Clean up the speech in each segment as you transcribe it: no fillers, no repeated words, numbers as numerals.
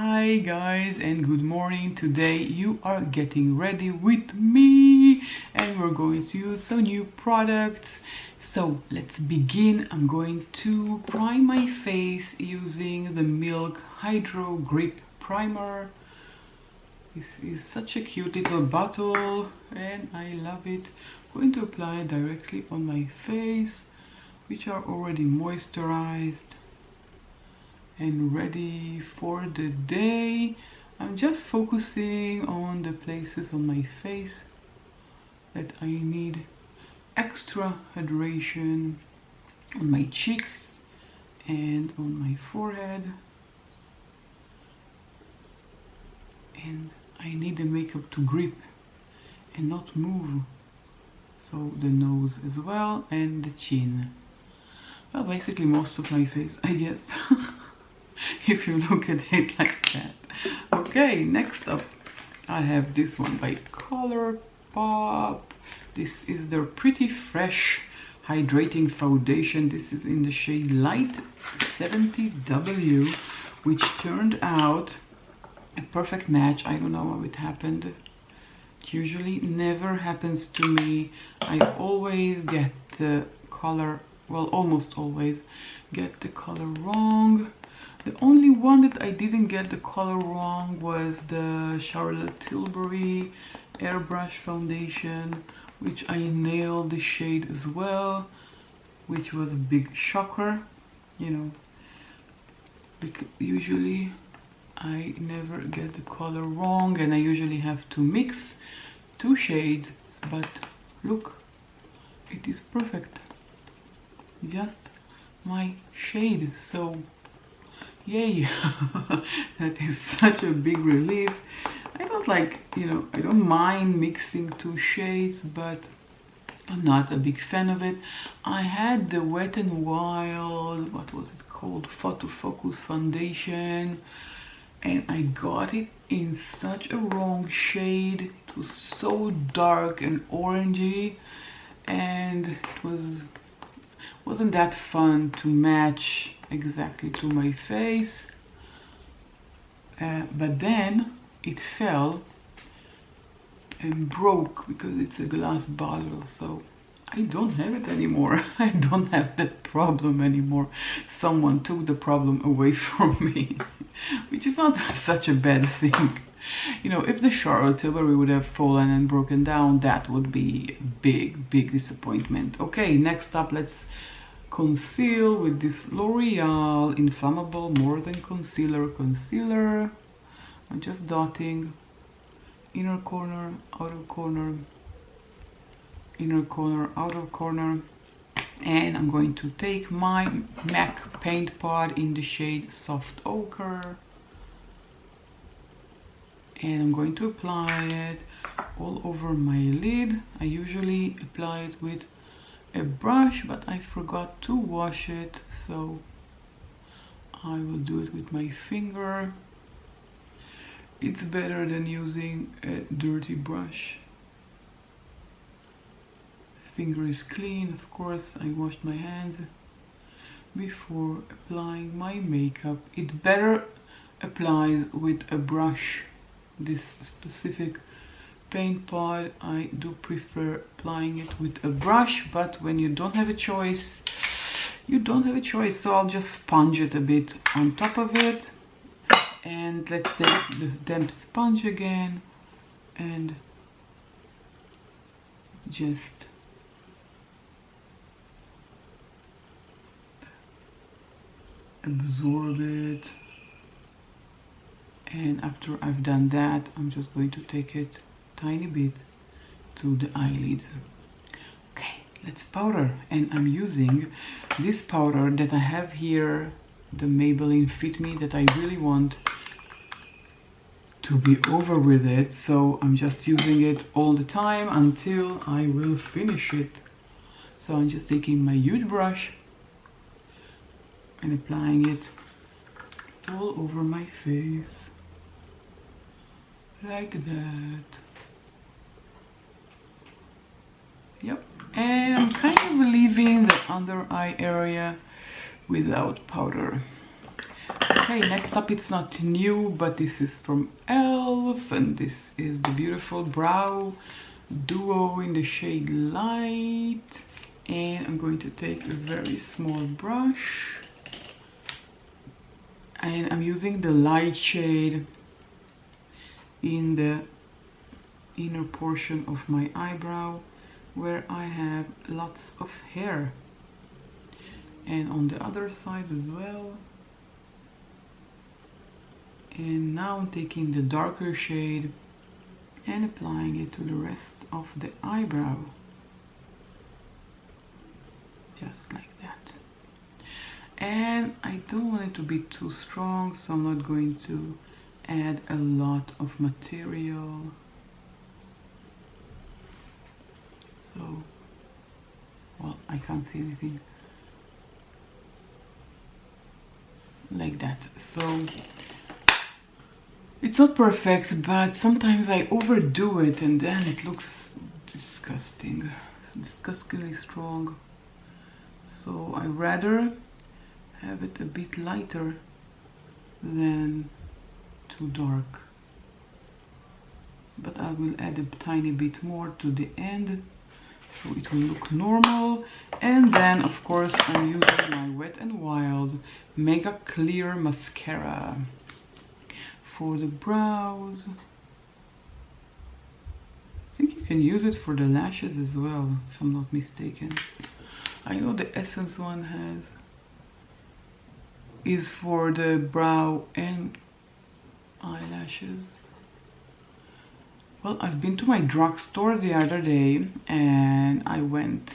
Hi guys and good morning. Today you are getting ready with me and we're going to use some new products. So let's begin. I'm going to prime my face using the Milk Hydro Grip Primer. This is such a cute little bottle and I love it. I'm going to apply it directly on my face, which are already moisturized and ready for the day. I'm just focusing on the places on my face that I need extra hydration, on my cheeks and on my forehead, and I need the makeup to grip and not move, so the nose as well and the chin. Well, basically most of my face, I guess. If you look at it like that. Okay, next up I have this one by ColourPop. This is their Pretty Fresh Hydrating Foundation. This is in the shade Light 70W, which turned out a perfect match. I don't know how it happened. It usually never happens to me. I always get the color, well, almost always get the color wrong. The only one that I didn't get the color wrong was the Charlotte Tilbury Airbrush Foundation, which I nailed the shade as well, which was a big shocker, you know, because usually I never get the color wrong and I usually have to mix two shades, but look, it is perfect, just my shade, so yay. That is such a big relief. I don't like, you know, I don't mind mixing two shades, but I'm not a big fan of it. I had the Wet n Wild, what was it called, Photo Focus Foundation, and I got it in such a wrong shade. It was so dark and orangey, and it wasn't that fun to match exactly to my face, but then it fell and broke because it's a glass bottle, so I don't have it anymore. I don't have that problem anymore. Someone took the problem away from me, which is not such a bad thing. You know, if the Charlotte Tilbury would have fallen and broken down, that would be a big disappointment. Okay, next up, let's conceal with this L'Oreal Inflammable More Than Concealer. I'm just dotting inner corner, outer corner, inner corner, outer corner, and I'm going to take my MAC paint pot in the shade Soft Ochre, and I'm going to apply it all over my lid. I usually apply it with a brush, but I forgot to wash it, so I will do it with my finger. It's better than using a dirty brush. Finger is clean, of course. I washed my hands before applying my makeup. It better applies with a brush. This specific paint pot, I do prefer applying it with a brush, but when you don't have a choice, you don't have a choice. So I'll just sponge it a bit on top of it, and let's take the damp sponge again and just absorb it. And after I've done that, I'm just going to take it tiny bit to the eyelids. Okay, let's powder, and I'm using this powder that I have here, the Maybelline Fit Me, that I really want to be over with it, so I'm just using it all the time until I will finish it. So I'm just taking my huge brush and applying it all over my face like that. Yep, and I'm kind of leaving the under eye area without powder. Okay, next up, it's not new, but this is from e.l.f. and this is the beautiful brow duo in the shade Light. And I'm going to take a very small brush and I'm using the light shade in the inner portion of my eyebrow where I have lots of hair, and on the other side as well. And now I'm taking the darker shade and applying it to the rest of the eyebrow, just like that. And I don't want it to be too strong, so I'm not going to add a lot of material. So, well, I can't see anything. Like that. So it's not perfect, but sometimes I overdo it and then it looks disgusting, disgustingly strong. So I rather have it a bit lighter than too dark. But I will add a tiny bit more to the end so it will look normal. And then of course I'm using my Wet n Wild Mega Clear Mascara for the brows. I think you can use it for the lashes as well, if I'm not mistaken. I know the Essence one is for the brow and eyelashes. Well, I've been to my drugstore the other day and I went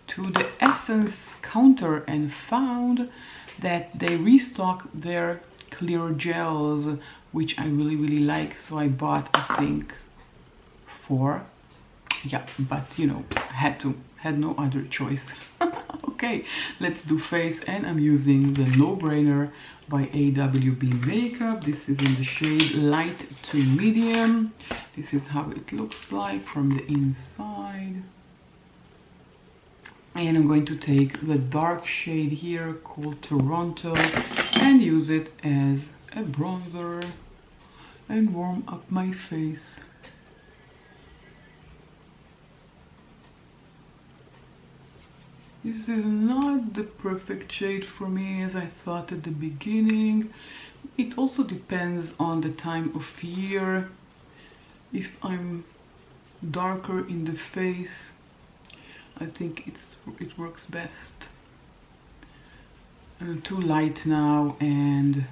to the Essence counter and found that they restock their clear gels, which I really like. So I bought, I think, 4. Yeah, but you know, had no other choice. Okay, let's do face, and I'm using the No Brainer by AWB Makeup. This is in the shade Light to Medium. This is how it looks like from the inside. And I'm going to take the dark shade here called Toronto and use it as a bronzer and warm up my face. This is not the perfect shade for me, as I thought at the beginning. It also depends on the time of year. If I'm darker in the face, I think it works best. I'm too light now and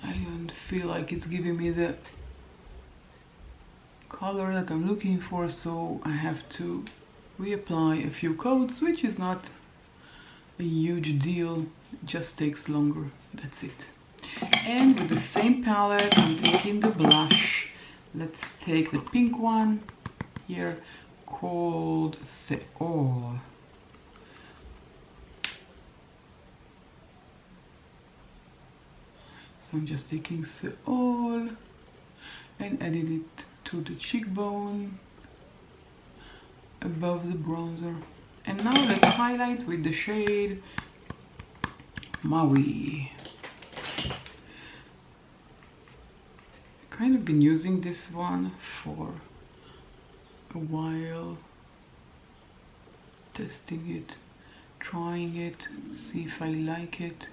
I don't feel like it's giving me the color that I'm looking for, so I have to reapply a few coats, which is not a huge deal, it just takes longer, that's it. And with the same palette, I'm taking the blush. Let's take the pink one here called Seoul. So I'm just taking Seoul and adding it to the cheekbone above the bronzer. And now let's highlight with the shade Maui. Kind of been using this one for a while, testing it, trying it, see if I like it.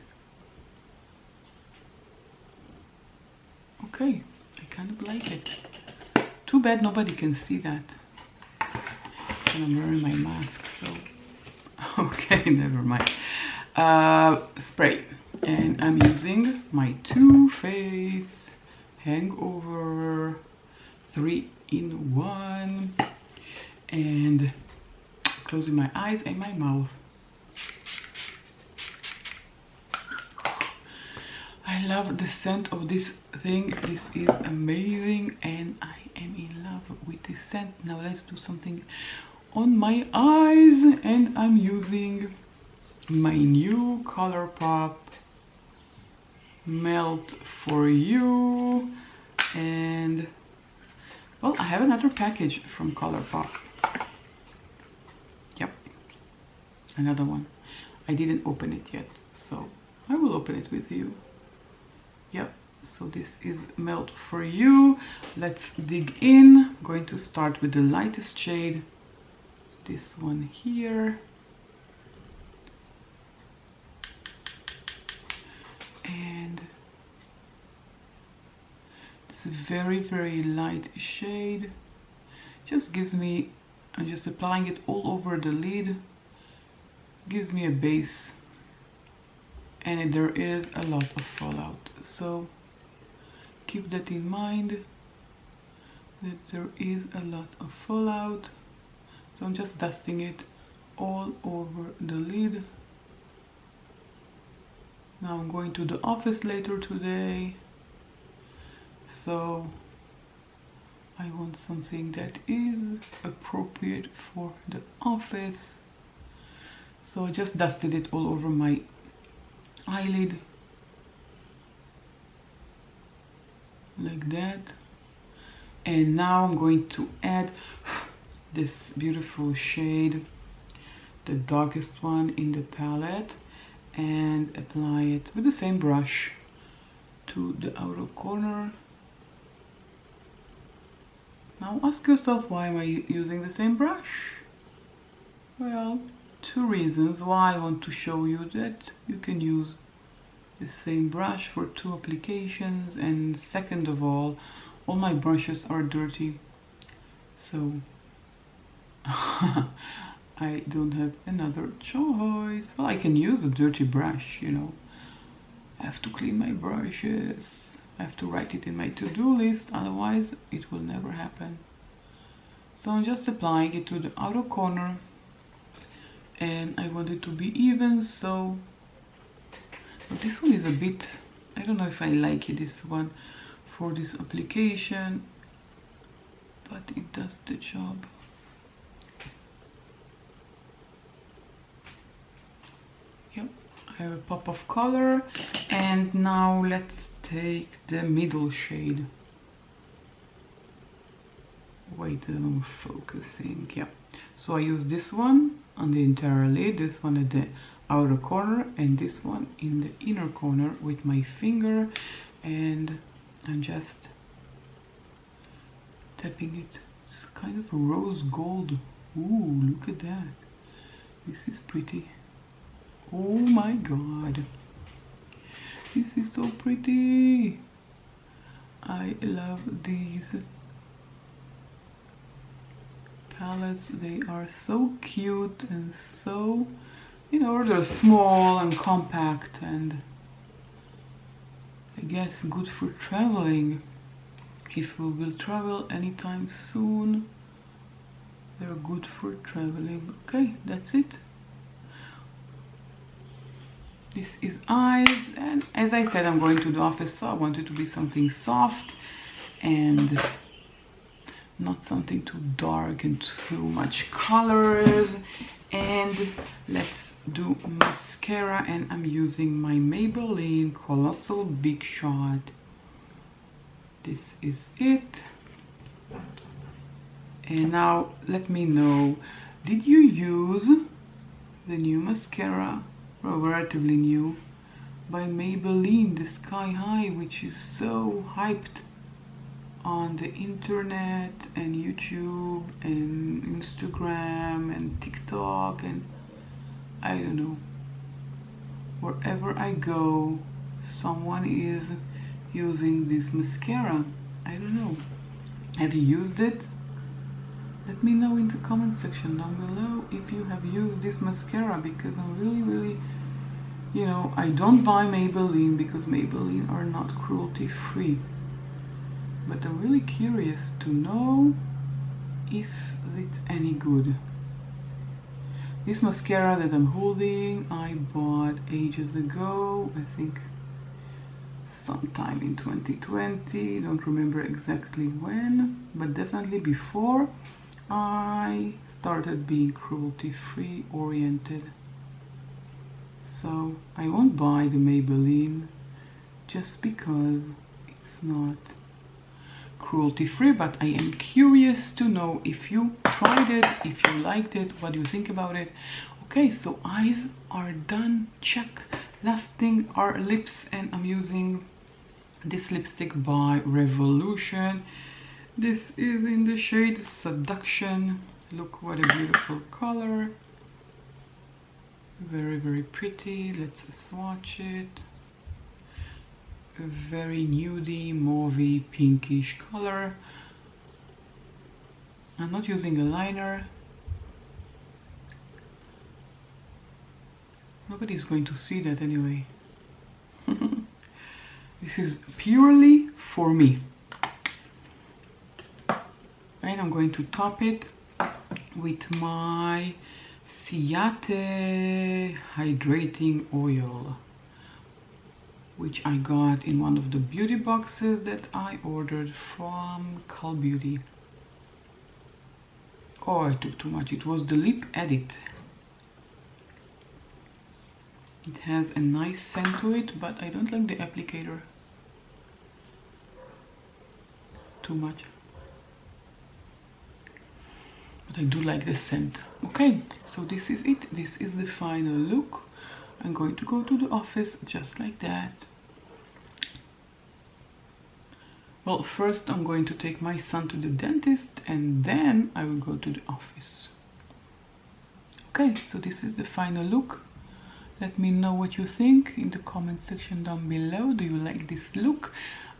Okay, I kind of like it. Too bad nobody can see that. And I'm wearing my mask, so okay, never mind. Spray, and I'm using my Too Faced Hangover 3-in-1 and closing my eyes and my mouth. I love the scent of this thing. This is amazing and I am in love with this scent. Now let's do something on my eyes, and I'm using my new ColourPop Melt for You. And well, I have another package from ColourPop. Yep, another one. I didn't open it yet, so I will open it with you. Yep, so this is Melt for You. Let's dig in. I'm going to start with the lightest shade, this one here. And it's a very, very light shade. Just gives me, I'm just applying it all over the lid, gives me a base, and there is a lot of fallout, so keep that in mind, that there is a lot of fallout. So I'm just dusting it all over the lid. Now I'm going to the office later today, so I want something that is appropriate for the office. So I just dusted it all over my eyelid, like that. And now I'm going to add this beautiful shade, the darkest one in the palette, and apply it with the same brush to the outer corner. Now ask yourself, why am I using the same brush? Well, two reasons why I want to show you that you can use the same brush for two applications, and second of all my brushes are dirty, so I don't have another choice. Well, I can use a dirty brush, you know. I have to clean my brushes. I have to write it in my to-do list, otherwise it will never happen. So I'm just applying it to the outer corner, and I want it to be even, so but this one is a bit, I don't know if I like it, this one for this application, but it does the job. Yep, I have a pop of color, and now let's take the middle shade. Wait, I'm focusing. Yeah, so I use this one on the entire lid, this one at the outer corner, and this one in the inner corner with my finger, and I'm just tapping it. It's kind of a rose gold. Ooh, look at that. This is pretty. Oh my god, this is so pretty. I love these palettes. They are so cute and so, you know, they're small and compact, and I guess good for traveling. If we will travel anytime soon, they're good for traveling. Okay, that's it. This is eyes, and as I said, I'm going to the office, so I want it to be something soft and not something too dark and too much colors. And let's do mascara, and I'm using my Maybelline Colossal Big Shot. This is it. And now let me know, did you use the new mascara, relatively new, by Maybelline, the Sky High, which is so hyped on the internet and YouTube and Instagram and TikTok, and I don't know, wherever I go someone is using this mascara. I don't know, have you used it? Let me know in the comment section down below if you have used this mascara, because I'm really, you know, I don't buy Maybelline because Maybelline are not cruelty free, but I'm really curious to know if it's any good. This mascara that I'm holding I bought ages ago, I think sometime in 2020, don't remember exactly when, but definitely before I started being cruelty-free oriented. So I won't buy the Maybelline just because it's not cruelty-free, but I am curious to know if you tried it, if you liked it, what do you think about it. Okay, so eyes are done, check. Last thing are lips, and I'm using this lipstick by Revolution. This is in the shade Seduction. Look what a beautiful color. Very, very pretty. Let's swatch it. A very nudie, mauvey, pinkish color. I'm not using a liner. Nobody's going to see that anyway. This is purely for me. And I'm going to top it with my Ciate Hydrating Oil, which I got in one of the beauty boxes that I ordered from Call Beauty. Oh, I took too much. It was the Lip Edit. It has a nice scent to it, but I don't like the applicator too much. But I do like the scent. Okay, so this is it. This is the final look. I'm going to go to the office just like that. Well, first I'm going to take my son to the dentist and then I will go to the office. Okay, so this is the final look. Let me know what you think in the comment section down below. Do you like this look?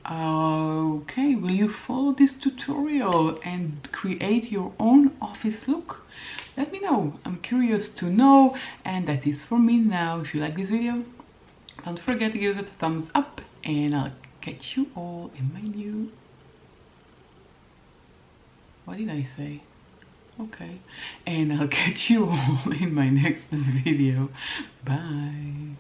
Okay, will you follow this tutorial and create your own office look? Let me know. I'm curious to know, and that is for me now. If you like this video, don't forget to give it a thumbs up, and I'll catch you all in my new... What did I say? Okay, and I'll catch you all in my next video. Bye.